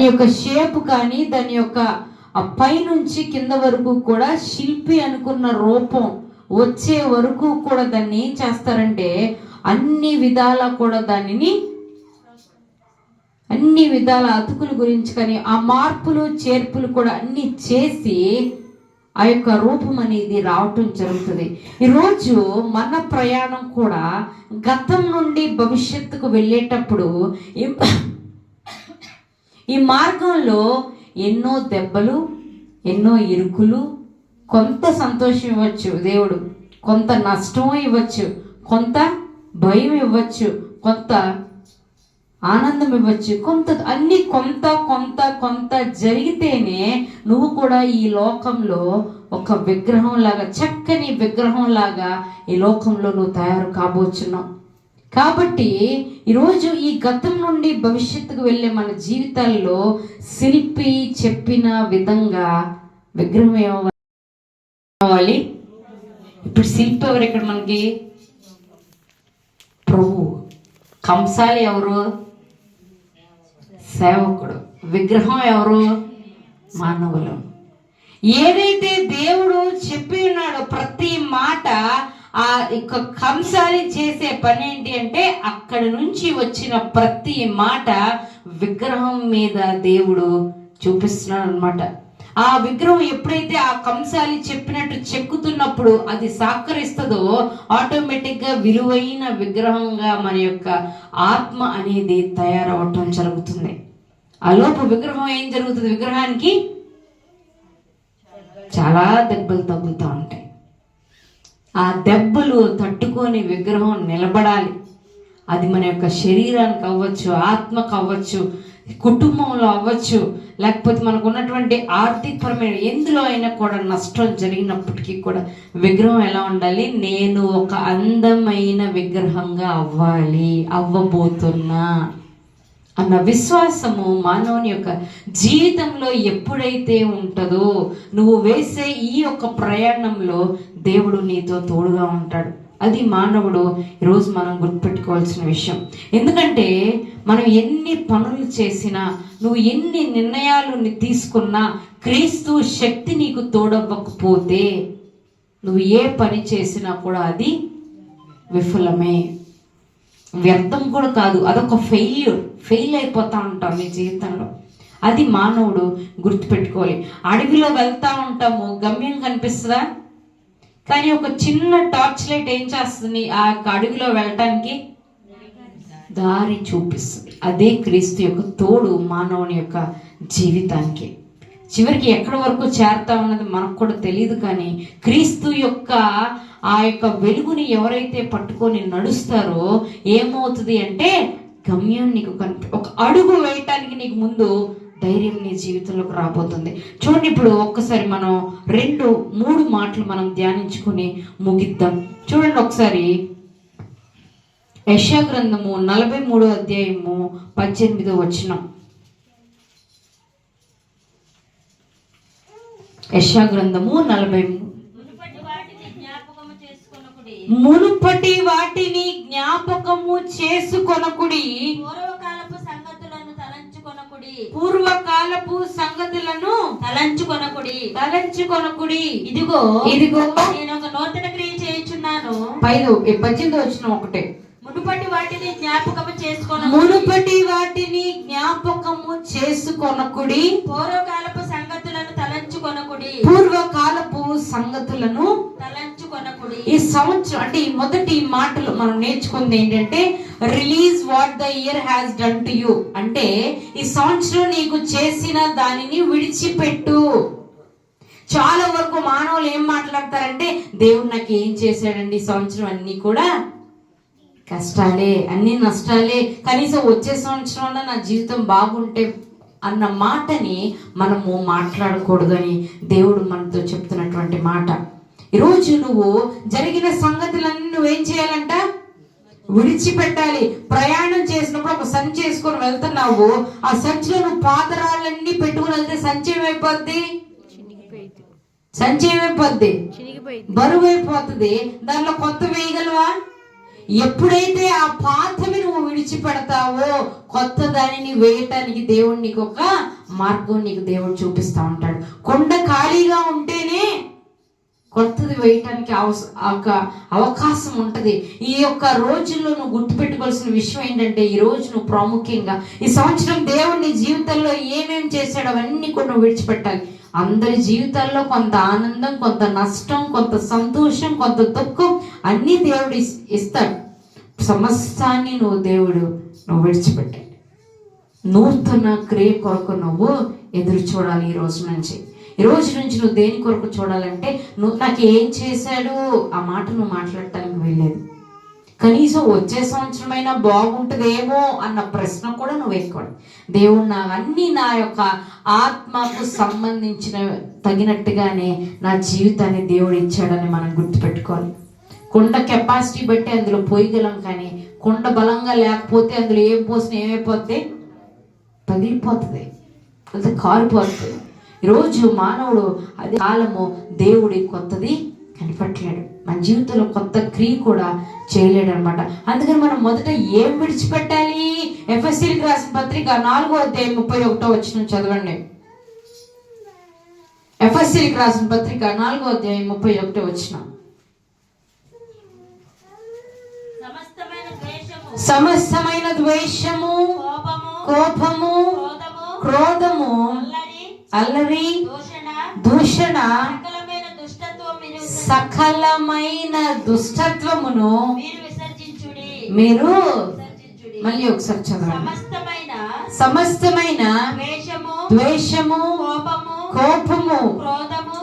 యొక్క షేప్ కానీ దాని యొక్క ఆ పైనుంచి కింద వరకు కూడా శిల్పి అనుకున్న రూపం వచ్చే వరకు కూడా దాన్ని ఏం చేస్తారంటే అన్ని విధాల కూడా దానిని అన్ని విధాల అతుకుల గురించి కానీ ఆ మార్పులు చేర్పులు కూడా అన్ని చేసి ఆ యొక్క రూపం అనేది రావటం జరుగుతుంది. ఈరోజు మన ప్రయాణం కూడా గతం నుండి భవిష్యత్తుకు వెళ్ళేటప్పుడు ఈ మార్గంలో ఎన్నో దెబ్బలు, ఎన్నో ఇరుకులు, కొంత సంతోషం ఇవ్వచ్చు దేవుడు, కొంత నష్టం ఇవ్వచ్చు, కొంత భయం ఇవ్వచ్చు, కొంత ఆనందం ఇవ్వచ్చు, అన్ని కొంత కొంత కొంత జరిగితేనే నువ్వు కూడా ఈ లోకంలో ఒక విగ్రహం లాగా, చక్కని విగ్రహం లాగా ఈ లోకంలో నువ్వు తయారు కాబోచున్నావు. కాబట్టి ఈరోజు ఈ గతం నుండి భవిష్యత్తుకు వెళ్ళే మన జీవితాల్లో శిల్పి చెప్పిన విధంగా విగ్రహం ఏమవ్వాలి? ఇప్పుడు శిల్పి ఎవరు ఇక్కడ మనకి? ప్రభు. కంసాలి ఎవరు? సేవకుడు. విగ్రహం ఎవరు? మానవులు. ఏదైతే దేవుడు చెప్పి ఉన్నాడో ప్రతి మాట, ఆ కంసాలి చేసే పని ఏంటి అంటే అక్కడి నుంచి వచ్చిన ప్రతి మాట విగ్రహం మీద దేవుడు చూపిస్తున్నాడు అన్నమాట. ఆ విగ్రహం ఎప్పుడైతే ఆ కంసాలి చెప్పినట్టు చెక్కుతున్నప్పుడు అది సహకరిస్తుందో ఆటోమేటిక్గా విలువైన విగ్రహంగా మన యొక్క ఆత్మ అనేది తయారవటం జరుగుతుంది. ఆ లోపు విగ్రహం ఏం జరుగుతుంది? విగ్రహానికి చాలా దెబ్బలు తగులుతూ ఉంటాయి. ఆ దెబ్బలు తట్టుకొని విగ్రహం నిలబడాలి. అది మన యొక్క శరీరానికి అవ్వచ్చు, ఆత్మకు అవ్వచ్చు, కుటుంబంలో అవ్వచ్చు, లేకపోతే మనకు ఉన్నటువంటి ఆర్థికపరమైన ఎందులో అయినా కూడా నష్టం జరిగినప్పటికీ కూడా విగ్రహం ఎలా ఉండాలి? నేను ఒక అందమైన విగ్రహంగా అవ్వబోతున్నా అన్న విశ్వాసము మానవుని యొక్క జీవితంలో ఎప్పుడైతే ఉంటుందో, నువ్వు వేసే ఈ యొక్క ప్రయాణంలో దేవుడు నీతో తోడుగా ఉంటాడు. అది మానవుడు ఈరోజు మనం గుర్తుపెట్టుకోవాల్సిన విషయం. ఎందుకంటే మనం ఎన్ని పనులు చేసినా, నువ్వు ఎన్ని నిర్ణయాలు తీసుకున్నా, క్రీస్తు శక్తి నీకు తోడవ్వకపోతే నువ్వు ఏ పని చేసినా కూడా అది విఫలమే, వ్యర్థం కూడా కాదు, అదొక ఫెయిల్ అయిపోతా ఉంటాం నీ జీవితంలో. అది మానవుడు గుర్తుపెట్టుకోవాలి. అడవిలో వెళ్తా ఉంటాము, గమ్యం కనిపిస్తుందా? కానీ ఒక చిన్న టార్చ్ లైట్ ఏం చేస్తుంది? ఆ అడవిలో వెళ్ళటానికి దారి చూపిస్తుంది. అదే క్రీస్తు యొక్క తోడు మానవుని యొక్క జీవితానికి. చివరికి ఎక్కడి వరకు చేరుతా ఉన్నది మనకు కూడా తెలియదు, కానీ క్రీస్తు యొక్క ఆ యొక్క వెలుగుని ఎవరైతే పట్టుకొని నడుస్తారో ఏమవుతుంది అంటే గమ్యం నీకు ఒక అడుగు వేయటానికి నీకు ముందు ధైర్యం నీ జీవితంలోకి రాబోతుంది. చూడండి, ఇప్పుడు ఒక్కసారి మనం 2-3 మాటలు మనం ధ్యానించుకుని ముగిద్దాం. చూడండి ఒకసారి యెషయా గ్రంథము 43వ అధ్యాయము 18వ వచనం. యెషయా గ్రంథము 43. మునుపటి వాటిని జ్ఞాపకము చేసుకొనకుడి, పూర్వకాలపు సంగతులను తలంచుకొనకుడి. ఇదిగో నేను ఒక నూతన క్రియ చేయుచున్నాను. 18వ వచనం ఒకటే. మునుపటి వాటిని జ్ఞాపకము చేసుకొనకుడి, పూర్వకాలపు సంగతులను తలంచుకొనకుడి. ఈ సంవత్సరం అంటే ఈ మొదటి మాటలు మనం నేర్చుకుంది ఏంటంటే release what the year has done to you. అంటే ఈ సంవత్సరం నీకు చేసిన దానిని విడిచిపెట్టు. చాలా వరకు మానవులు ఏం మాట్లాడతారంటే దేవుడు నాకు ఏం చేశాడండి ఈ సంవత్సరం, అన్ని కూడా కష్టాలే, అన్ని నష్టాలే, కనీసం వచ్చే సంవత్సరంలో నా జీవితం బాగుంటే అన్న మాటని మనము మాట్లాడకూడదని దేవుడు మనతో చెప్తున్నటువంటి మాట. ఈరోజు నువ్వు జరిగిన సంగతులన్నీ నువ్వేం చేయాలంట? విడిచిపెట్టాలి. ప్రయాణం చేసినప్పుడు ఒక సంచి వేసుకొని వెళ్తున్నావు, ఆ సంచిలో నువ్వు పాదరాళ్ళన్నీ పెట్టుకుని వెళ్తే సంచి ఏమైపోద్ది? బరువు అయిపోతుంది. దానిలో కొత్త వేయగలవా? ఎప్పుడైతే ఆ పాతవి నువ్వు విడిచిపెడతావో కొత్త దానిని వేయటానికి దేవుడు నీకు ఒక మార్గం నీకు దేవుడు చూపిస్తూ ఉంటాడు. కొండ ఖాళీగా ఉంటేనే కొత్తది వేయటానికి అవకాశం ఉంటుంది. ఈ యొక్క రోజుల్లో నువ్వు గుర్తుపెట్టుకోవాల్సిన విషయం ఏంటంటే, ఈ రోజు నువ్వు ప్రాముఖ్యంగా ఈ సంవత్సరం దేవుడు నీ జీవితంలో ఏమేమి చేశాడో అవన్నీ కూడా నువ్వు విడిచిపెట్టాలి. అందరి జీవితాల్లో కొంత ఆనందం, కొంత నష్టం, కొంత సంతోషం, కొంత దుఃఖం అన్నీ దేవుడు ఇస్తాడు. సమస్తాన్ని నువ్వు విడిచిపెట్టాలి. నూతన క్రియ కొరకు నువ్వు ఎదురు చూడాలి. ఈ రోజు నుంచి నువ్వు దేని కొరకు చూడాలంటే, నాకు ఏం చేశాడు ఆ మాట నువ్వు మాట్లాడటానికి వెళ్ళలేదు. కనీసం వచ్చే సంవత్సరమైనా బాగుంటుందేమో అన్న ప్రశ్న కూడా నువ్వు వేసుకోవాలి. దేవుడు నా యొక్క ఆత్మకు సంబంధించిన తగినట్టుగానే నా జీవితాన్ని దేవుడు ఇచ్చాడని మనం గుర్తుపెట్టుకోవాలి. కుండ కెపాసిటీ బట్టి అందులో పోయగలం, కానీ కుండ బలంగా లేకపోతే అందులో ఏం పోసినా ఏమైపోతే పగిలిపోతుంది, అది కారిపోతుంది. ఈరోజు మానవుడు అది కాలము దేవుడి కొత్తది కనిపెట్టలేడు, మన జీవితంలో కొత్త క్రియ కూడా చేయలేడు అనమాట. అందుకని మనం మొదట ఏం విడిచిపెట్టాలి? ఎఫెసీయులకు రాసిన పత్రిక 4:31 చదవండి. ఎఫెసీయులకు రాసిన పత్రిక 4:31. సమస్తమైన ద్వేషము, కోపము, క్రోధము, అల్లరి, దూషణ, సకలమైన దుష్టత్వమును మీరు మళ్ళీ ఒకసారి చదవండి. సమస్తమైన ద్వేషము, కోపము,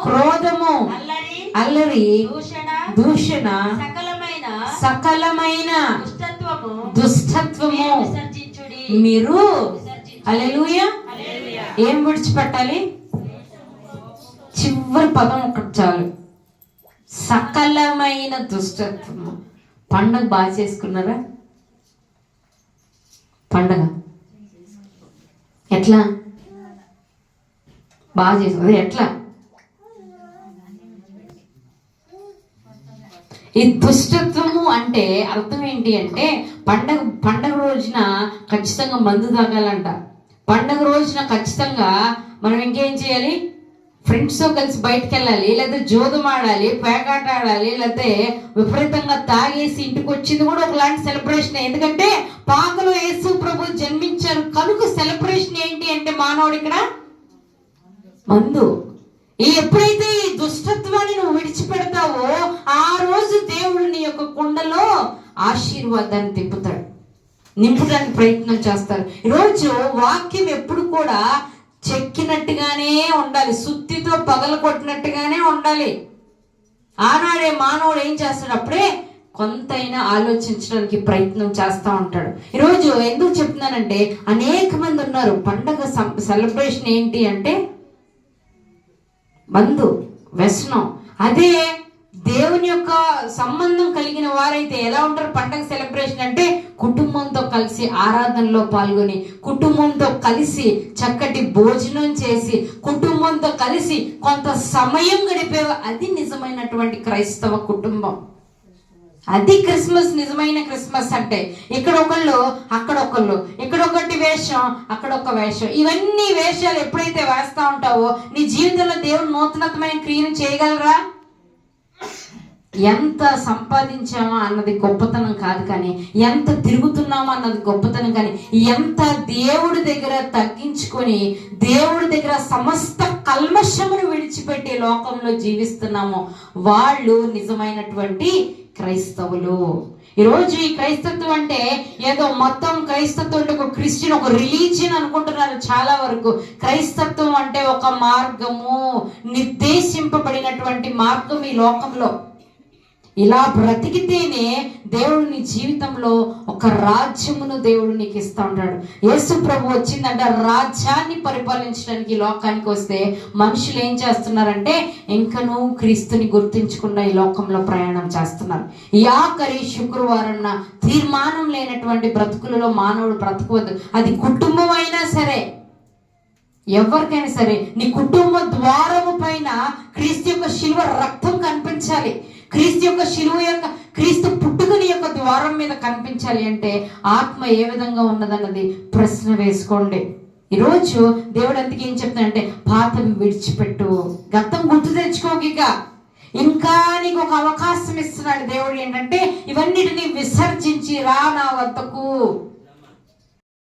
క్రోధము, అల్లరి, దూషణ, సకలమైన దుష్టత్వము మీరు హల్లెలూయా ఏం విడిచిపెట్టాలి? చివరి పదం ఒకటి చాలు, సకలమైన దుష్టత్వము. పండుగ బాగా చేసుకున్నారా? పండుగ ఎట్లా బాగా చేసుకున్నది? ఎట్లా? ఈ దుష్టత్వము అంటే అర్థం ఏంటి అంటే, పండగ రోజున ఖచ్చితంగా మందు తాగాలంట. పండగ రోజున ఖచ్చితంగా మనం ఇంకేం చేయాలి? ఫ్రెండ్స్తో కలిసి బయటకు వెళ్ళాలి, లేదా జోదం ఆడాలి, పేకాట ఆడాలి, లేకపోతే విపరీతంగా తాగేసి ఇంటికి వచ్చింది కూడా ఒకలాంటి సెలబ్రేషన్. ఎందుకంటే పాకలో యేసు ప్రభు జన్మించారు కనుక సెలబ్రేషన్ ఏంటి అంటే మానవుడు ఇక్కడ మందు. ఎప్పుడైతే ఈ దుష్టత్వాన్ని నువ్వు విడిచిపెడతావో ఆ రోజు దేవుడు నీ యొక్క కుండలో ఆశీర్వాదాన్ని నింపడానికి ప్రయత్నం చేస్తారు. ఈరోజు వాక్యం ఎప్పుడు కూడా చెక్కినట్టుగానే ఉండాలి, సుత్తితో పగలగొట్టినట్టుగానే ఉండాలి. ఆనాడే మానవుడు ఏం చేస్తాడు? అప్పుడే కొంతైనా ఆలోచించడానికి ప్రయత్నం చేస్తూ ఉంటాడు. ఈరోజు ఎందుకు చెప్తున్నానంటే, అనేక మంది ఉన్నారు పండగ సెలబ్రేషన్ ఏంటి అంటే మందు, వ్యసనం. అదే దేవుని యొక్క సంబంధం కలిగిన వారైతే ఎలా ఉంటారు? పండగ సెలబ్రేషన్ అంటే కుటుంబంతో కలిసి ఆరాధనలో పాల్గొని, కుటుంబంతో కలిసి చక్కటి భోజనం చేసి, కుటుంబంతో కలిసి కొంత సమయం గడిపే, అది నిజమైనటువంటి క్రైస్తవ కుటుంబం. అది క్రిస్మస్, నిజమైన క్రిస్మస్ అంటే. ఇక్కడ ఒకళ్ళు, అక్కడ ఒకళ్ళు, ఇక్కడ ఒకటి వేషం, అక్కడ ఒక వేషం. ఇవన్నీ వేషాలు ఎప్పుడైతే వేస్తా ఉంటావో నీ జీవితంలో దేవుడు నూతనమైన క్రియను చేయగలరా? ఎంత సంపాదించామా అన్నది గొప్పతనం కాదు, కానీ ఎంత తిరుగుతున్నామా అన్నది గొప్పతనం. కానీ ఎంత దేవుడి దగ్గర తగ్గించుకొని, దేవుడి దగ్గర సమస్త కల్మషమును విడిచిపెట్టి లోకంలో జీవిస్తున్నామో వాళ్ళు నిజమైనటువంటి క్రైస్తవులు. ఈరోజు ఈ క్రైస్తత్వం అంటే ఏదో మొత్తం క్రైస్తత్వం అంటే ఒక క్రిస్టియన్, ఒక రిలీజియన్ అనుకుంటున్నారు చాలా వరకు. క్రైస్తత్వం అంటే ఒక మార్గము, నిర్దేశింపబడినటువంటి మార్గం ఈ లోకంలో. ఇలా బ్రతికితేనే దేవుడు నీ జీవితంలో ఒక రాజ్యమును దేవుడు నీకు ఇస్తా ఉంటాడు. యేసు ప్రభు వచ్చిందంటే రాజ్యాన్ని పరిపాలించడానికి లోకానికి వస్తే మనుషులు ఏం చేస్తున్నారంటే ఇంకనూ క్రీస్తుని గుర్తించకుండా ఈ లోకంలో ప్రయాణం చేస్తున్నారు. ఈ ఆఖరి శుక్రవారం తీర్మానం లేనటువంటి బ్రతుకులలో మానవుడు బ్రతకవద్దు. అది కుటుంబం అయినా సరే, ఎవరికైనా సరే, నీ కుటుంబ ద్వారము పైన క్రీస్తు యొక్క శిలువ రక్తం కనిపించాలి. క్రీస్తు యొక్క శిలువ యొక్క, క్రీస్తు పుట్టుకని యొక్క ద్వారం మీద కనిపించాలి అంటే ఆత్మ ఏ విధంగా ఉన్నదన్నది ప్రశ్న వేసుకోండి. ఈరోజు దేవుడు అందుకే ఏం చెప్తాడంటే పాతవి విడిచిపెట్టు, గతం గుర్తు తెచ్చుకోకిక. ఇంకా నీకు ఒక అవకాశం ఇస్తున్నాడు దేవుడు. ఏంటంటే ఇవన్నిటిని విసర్జించి రా నా వద్దకు.